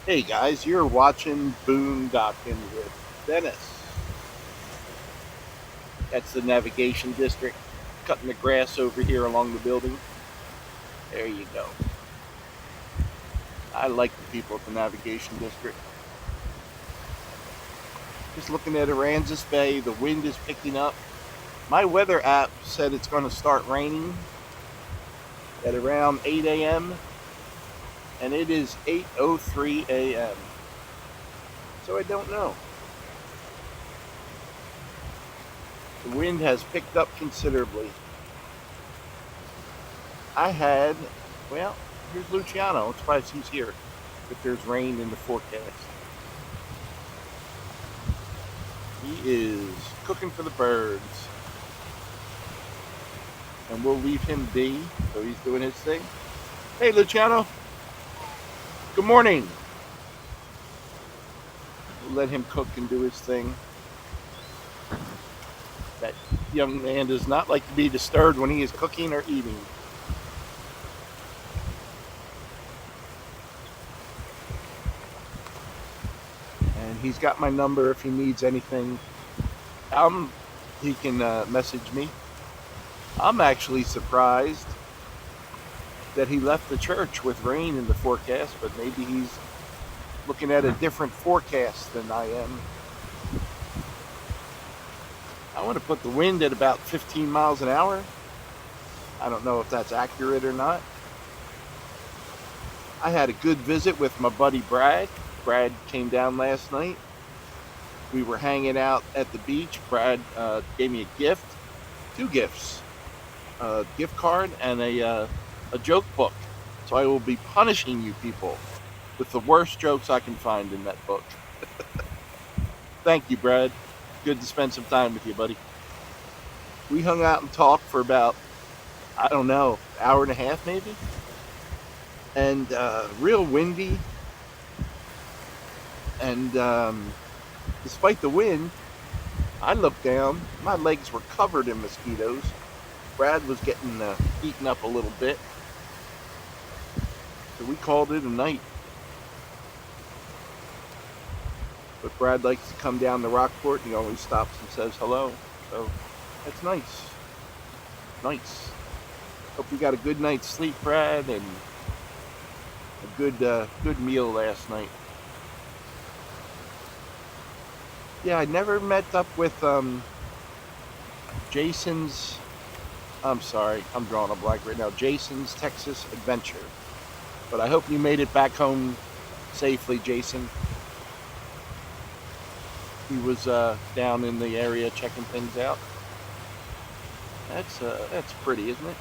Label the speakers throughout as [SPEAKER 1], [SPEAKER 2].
[SPEAKER 1] Hey guys, you're watching Boondocking with Dennis. That's the navigation district. Cutting the grass over here along the building. There you go. I like the people at the navigation district. Just looking at Aransas Bay, the wind is picking up. My weather app said it's going to start raining at around 8 a.m. and it is 8:03 a.m. So I don't know. The wind has picked up considerably. I had, well, here's Luciano. I'm surprised he's here. If there's rain in the forecast, he is cooking for the birds, and we'll leave him be. So he's doing his thing. Hey, Luciano. Good morning. We'll let him cook and do his thing. That young man does not like to be disturbed when he is cooking or eating. And he's got my number if he needs anything. He can message me. I'm actually surprised that he left the church with rain in the forecast, but maybe he's looking at a different forecast than I am. I want to put the wind at about 15 miles an hour. I don't know if that's accurate or not. I had a good visit with my buddy Brad. Brad came down last night. We were hanging out at the beach. Brad gave me a gift, two gifts, a gift card and a joke book. So I will be punishing you people with the worst jokes I can find in that book. Thank you, Brad. Good to spend some time with you, buddy. We hung out and talked for about, I don't know, hour and a half maybe. And real windy. And despite the wind, I looked down. My legs were covered in mosquitoes. Brad was getting eaten up a little bit. So we called it a night. But Brad likes to come down to Rockport and he always stops and says hello. So that's nice. Nice. Hope you got a good night's sleep, Brad, and a good meal last night. Yeah, I never met up with Jason's. I'm sorry, I'm drawing a blank right now. Jason's Texas Adventure. But I hope you made it back home safely, Jason. He was down in the area checking things out. That's pretty, isn't it?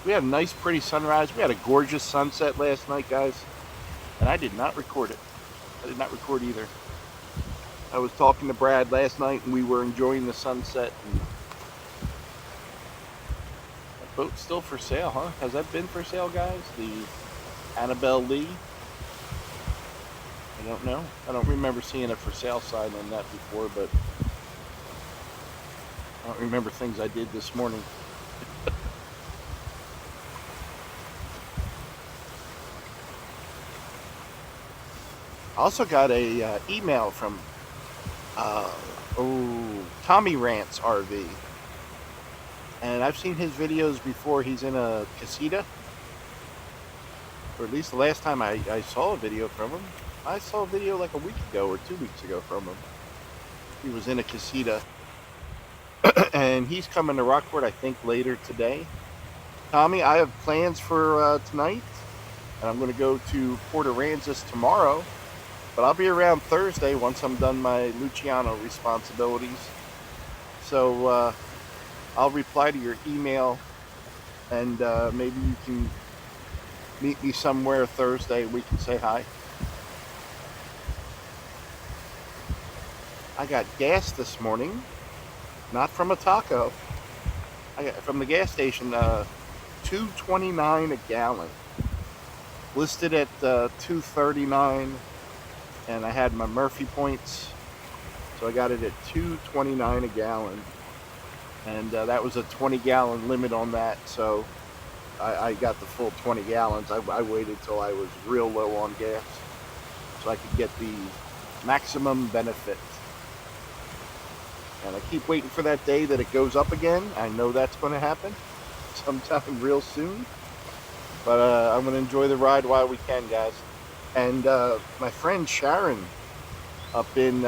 [SPEAKER 1] We had a nice, pretty sunrise. We had a gorgeous sunset last night, guys. And I did not record it. I did not record either. I was talking to Brad last night, and we were enjoying the sunset. And that boat's still for sale, huh? Has that been for sale, guys? The Annabelle Lee? I don't know. I don't remember seeing a for sale sign on that before, but I don't remember things I did this morning. I also got a email from Tommy Rants RV, and I've seen his videos before. He's in a casita, or at least the last time I saw a video from him. I saw a video like a week ago or 2 weeks ago from him. He was in a casita, and he's coming to Rockport, I think, later today. Tommy, I have plans for tonight, and I'm going to go to Port Aransas tomorrow. But I'll be around Thursday once I'm done my Luciano responsibilities. So I'll reply to your email, and maybe you can meet me somewhere Thursday. We can say hi. I got gas this morning, not from a taco. I got from the gas station, $2.29 a gallon. Listed at $2.39. And I had my Murphy points, so I got it at $2.29 a gallon, and that was a 20-gallon limit on that, so I got the full 20 gallons. I waited till I was real low on gas. so I could get the maximum benefit. And I keep waiting for that day that it goes up again. I know that's going to happen sometime real soon. But I'm going to enjoy the ride while we can, guys. And my friend Sharon up in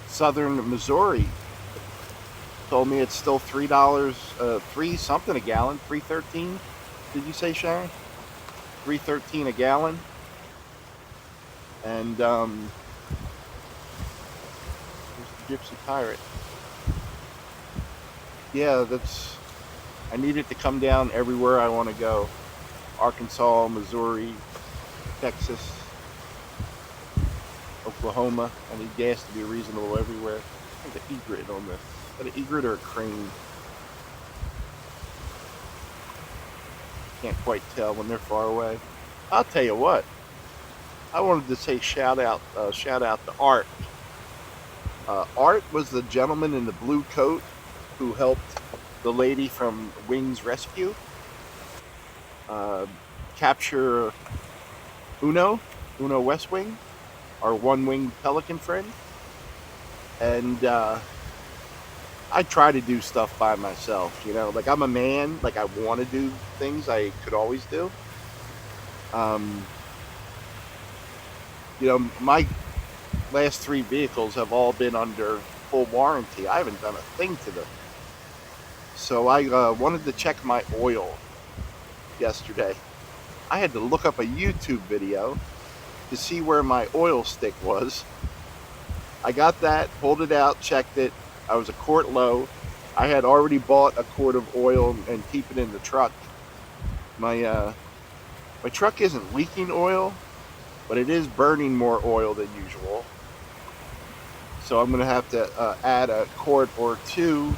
[SPEAKER 1] southern Missouri told me it's still $3, three something a gallon, $3.13. Did you say, Sharon? $3.13 a gallon. And here's the Gypsy Pirate. Yeah, I need it to come down everywhere I want to go. Arkansas, Missouri, Texas, Oklahoma. I need gas to be reasonable everywhere. There's an egret on this. Is that an egret or a crane? Can't quite tell when they're far away. I'll tell you what. I wanted to say shout out to Art. Art was the gentleman in the blue coat who helped the lady from Wings Rescue capture Uno West Wing, our one-winged pelican friend. And I try to do stuff by myself, you know. Like, I'm a man. Like, I want to do things I could always do. You know, my last 3 vehicles have all been under full warranty. I haven't done a thing to them. So I wanted to check my oil yesterday. I had to look up a YouTube video to see where my oil stick was. I got that, pulled it out, checked it. I was a quart low. I had already bought a quart of oil and keep it in the truck. My truck isn't leaking oil, but it is burning more oil than usual. So I'm going to have to add a quart or 2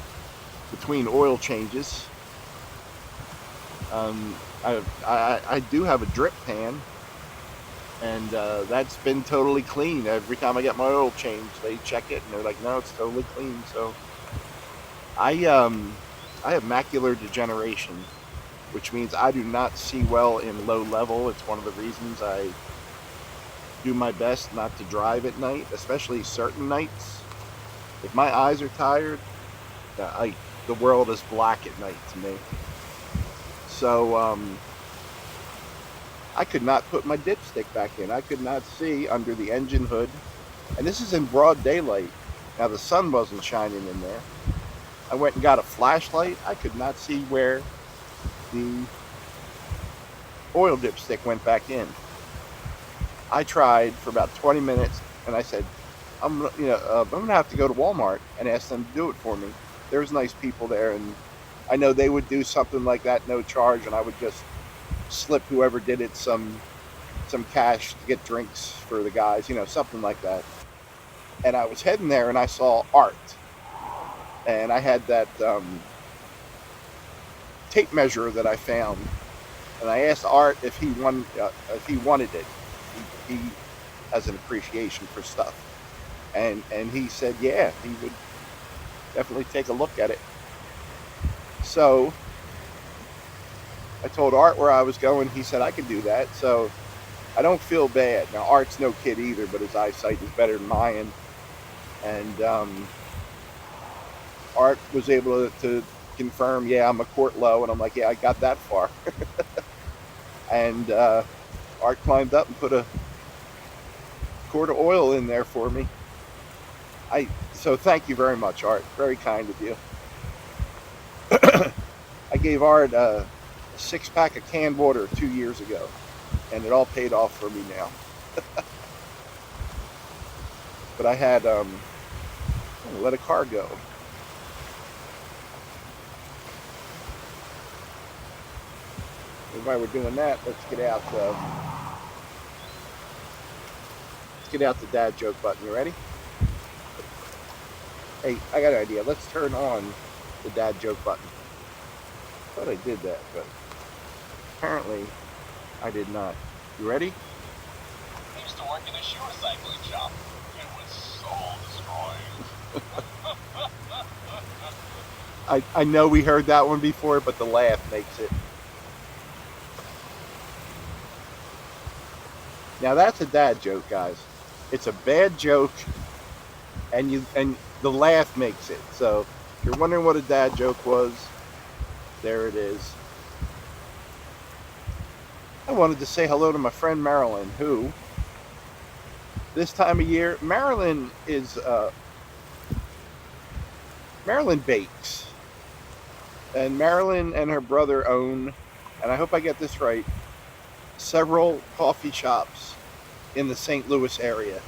[SPEAKER 1] between oil changes. I do have a drip pan, and that's been totally clean. Every time I get my oil changed, they check it and they're like, no, it's totally clean. So I have macular degeneration, which means I do not see well in low level. It's one of the reasons I do my best not to drive at night, especially certain nights. If my eyes are tired, the world is black at night to me. So I could not put my dipstick back in. I could not see under the engine hood. And this is in broad daylight. Now, the sun wasn't shining in there. I went and got a flashlight. I could not see where the oil dipstick went back in. I tried for about 20 minutes, and I said, I'm gonna have to go to Walmart and ask them to do it for me. There's nice people there, and I know they would do something like that, no charge, and I would just slip whoever did it some cash to get drinks for the guys, you know, something like that. And I was heading there, and I saw Art, and I had that tape measure that I found, and I asked Art if he wanted it. He has an appreciation for stuff, and he said, yeah, he would definitely take a look at it. So I told Art where I was going. He said I could do that, so I don't feel bad. Now, Art's no kid either, but his eyesight is better than mine, and Art was able to confirm, yeah, I'm a quart low, and I'm like, yeah, I got that far. And Art climbed up and put a quart of oil in there for me. So thank you very much, Art. Very kind of you. I gave Art a 6-pack of canned water 2 years ago, and it all paid off for me now. But I had let a car go. And while we're doing that, let's get out the dad joke button. You ready? Hey, I got an idea. Let's turn on the dad joke button. I thought I did that, but apparently I did not. You ready?
[SPEAKER 2] I used to work in a shoe recycling shop. It was soul destroying.
[SPEAKER 1] I know we heard that one before, but the laugh makes it. Now that's a dad joke, guys. It's a bad joke, and the laugh makes it. So if you're wondering what a dad joke was, there it is. I wanted to say hello to my friend Marilyn, who this time of year, Marilyn bakes, and Marilyn and her brother own, and I hope I get this right, several coffee shops in the St. Louis area.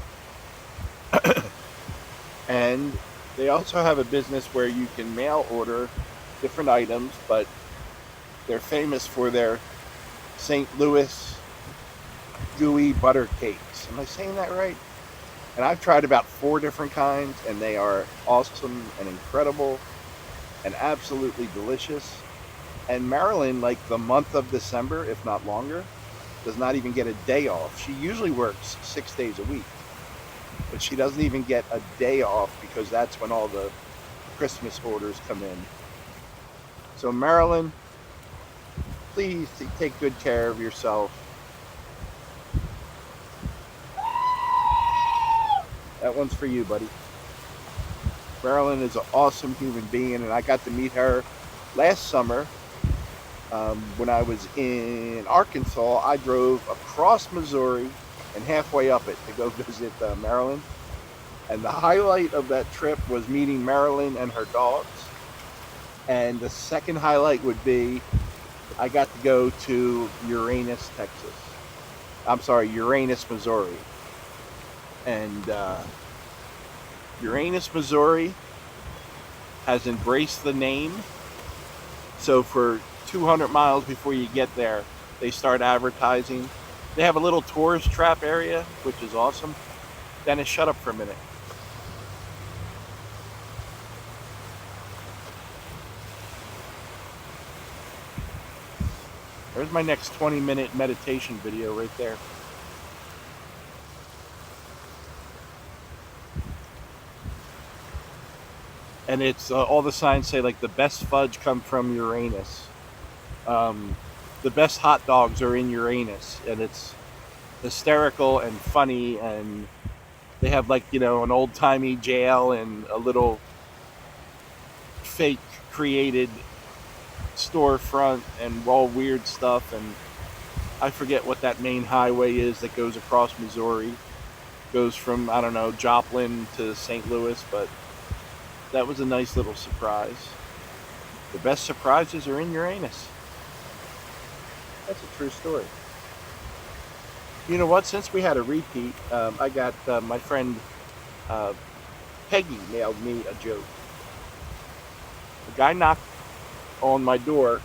[SPEAKER 1] And they also have a business where you can mail order different items, but they're famous for their St. Louis gooey butter cakes. Am I saying that right? And I've tried about 4 different kinds, and they are awesome and incredible and absolutely delicious. And Marilyn, like the month of December, if not longer, does not even get a day off. She usually works 6 days a week, but she doesn't even get a day off because that's when all the Christmas orders come in. So Marilyn, please take good care of yourself. That one's for you, buddy. Marilyn is an awesome human being, and I got to meet her last summer when I was in Arkansas. I drove across Missouri and halfway up it to go visit Marilyn. And the highlight of that trip was meeting Marilyn and her dogs. And the second highlight would be I got to go to Uranus, Missouri. And Uranus, Missouri has embraced the name. So for 200 miles before you get there, they start advertising. They have a little tourist trap area, which is awesome. Dennis, shut up for a minute. There's my next 20-minute meditation video right there. And it's all the signs say like the best fudge come from Uranus. The best hot dogs are in Uranus, and it's hysterical and funny, and they have like, an old-timey jail and a little fake created storefront and all weird stuff. And I forget what that main highway is that goes across Missouri. Goes from, I don't know, Joplin to St. Louis, but that was a nice little surprise. The best surprises are in Uranus. That's a true story. You know what? Since we had a repeat, I got my friend Peggy mailed me a joke. The guy knocked on my door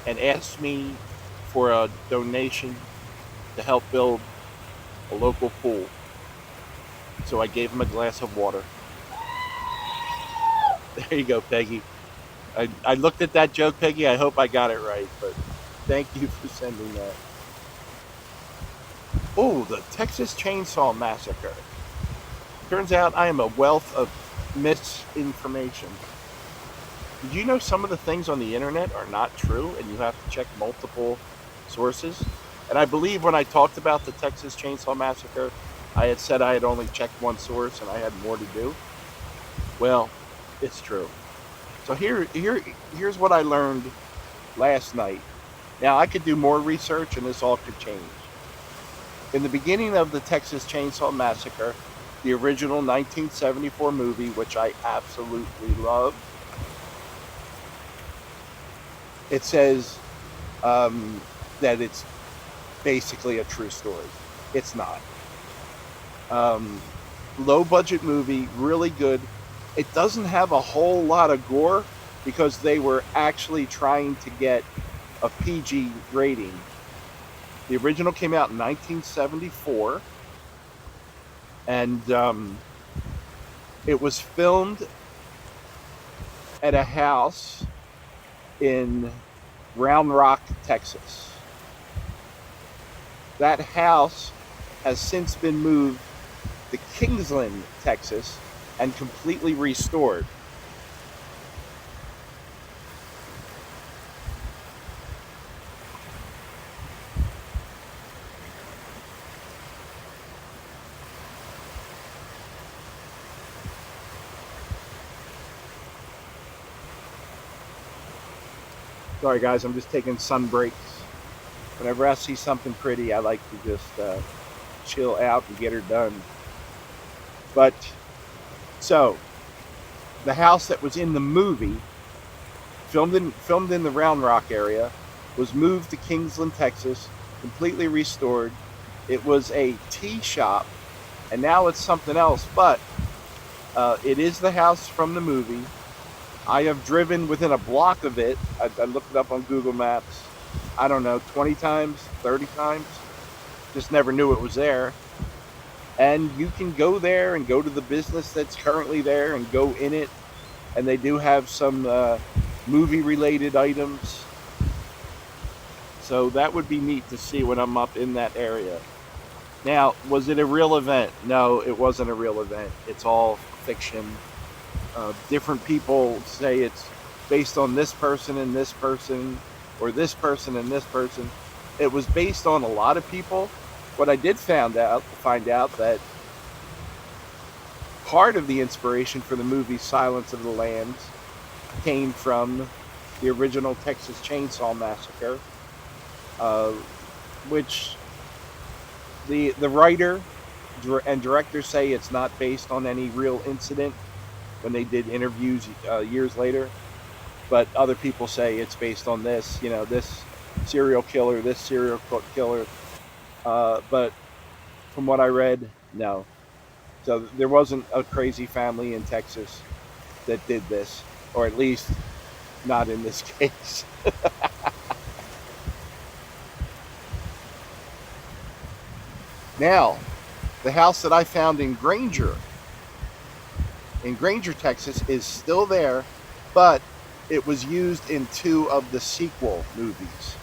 [SPEAKER 1] and asked me for a donation to help build a local pool. So I gave him a glass of water. There you go, Peggy. I looked at that joke, Peggy. I hope I got it right, but thank you for sending that. Oh, the Texas Chainsaw Massacre. Turns out I am a wealth of misinformation. Did you know some of the things on the internet are not true and you have to check multiple sources? And I believe when I talked about the Texas Chainsaw Massacre, I had said I had only checked one source and I had more to do. Well, it's true. So here's what I learned last night. Now, I could do more research and this all could change. In the beginning of the Texas Chainsaw Massacre, the original 1974 movie, which I absolutely love, it says that it's basically a true story. It's not. Low budget movie, really good. It doesn't have a whole lot of gore because they were actually trying to get a PG rating. The original came out in 1974, and it was filmed at a house in Round Rock, Texas. That house has since been moved to Kingsland, Texas, and completely restored. Sorry, guys, I'm just taking sun breaks. Whenever I see something pretty, I like to just chill out and get her done. But so the house that was in the movie, filmed in the Round Rock area, was moved to Kingsland, Texas, completely restored. It was a tea shop, and now it's something else. But it is the house from the movie. I have driven within a block of it. I looked it up on Google Maps. I don't know, 20 times, 30 times. Just never knew it was there. And you can go there and go to the business that's currently there and go in it. And they do have some movie-related items. So that would be neat to see when I'm up in that area. Now, was it a real event? No, it wasn't a real event. It's all fiction. Different people say it's based on this person and this person, or this person and this person. It was based on a lot of people. What I did find out that part of the inspiration for the movie Silence of the Lambs came from the original Texas Chainsaw Massacre, which the writer and director say it's not based on any real incident when they did interviews years later, but other people say it's based on this, this serial killer, but from what I read, no. So there wasn't a crazy family in Texas that did this, or at least not in this case. Now, the house that I found in Granger, Texas, is still there, but it was used in 2 of the sequel movies.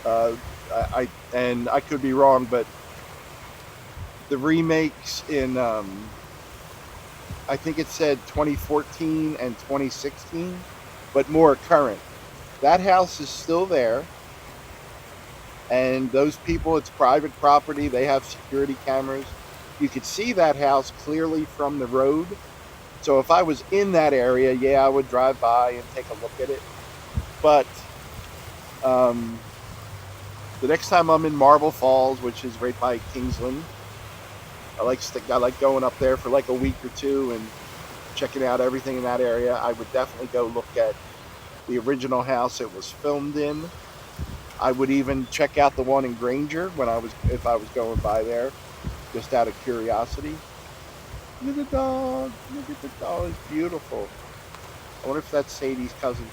[SPEAKER 1] I could be wrong, but the remakes in I think it said 2014 and 2016, but more current. That house is still there, and those people, it's private property. They have security cameras. You could see that house clearly from the road. So if I was in that area, yeah, I would drive by and take a look at it. But the next time I'm in Marble Falls, which is right by Kingsland, I like going up there for like a week or 2 and checking out everything in that area. I would definitely go look at the original house it was filmed in. I would even check out the one in Granger if I was going by there, just out of curiosity. Look at the dog. Look at the dog. It's beautiful. I wonder if that's Sadie's cousin.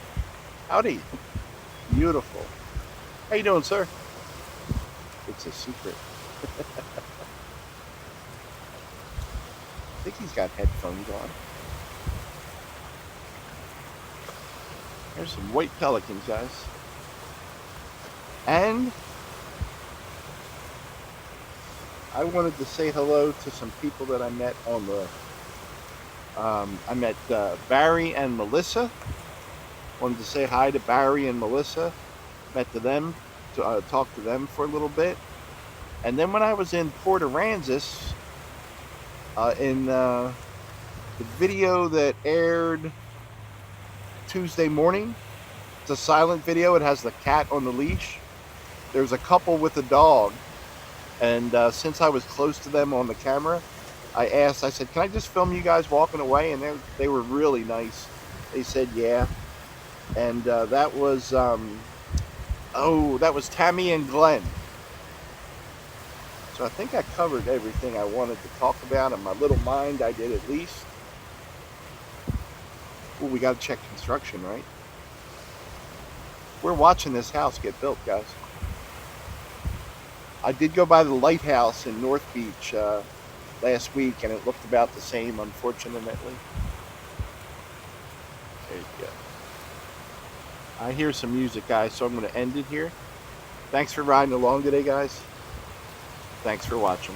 [SPEAKER 1] Howdy. Beautiful. How you doing, sir? It's a secret. I think he's got headphones on. There's some white pelicans, guys. And I wanted to say hello to some people that I met on the... I met Barry and Melissa. Wanted to say hi to Barry and Melissa. Met to them, to talk to them for a little bit. And then when I was in Port Aransas, in the video that aired Tuesday morning, it's a silent video. It has the cat on the leash. There's a couple with a dog. And since I was close to them on the camera, I said, can I just film you guys walking away? And they were really nice. They said, yeah. And that was Tammy and Glenn. So I think I covered everything I wanted to talk about. In my little mind, I did at least. Ooh, we got to check construction, right? We're watching this house get built, guys. I did go by the lighthouse in North Beach last week, and it looked about the same, unfortunately. There you go. I hear some music, guys, so I'm going to end it here. Thanks for riding along today, guys. Thanks for watching.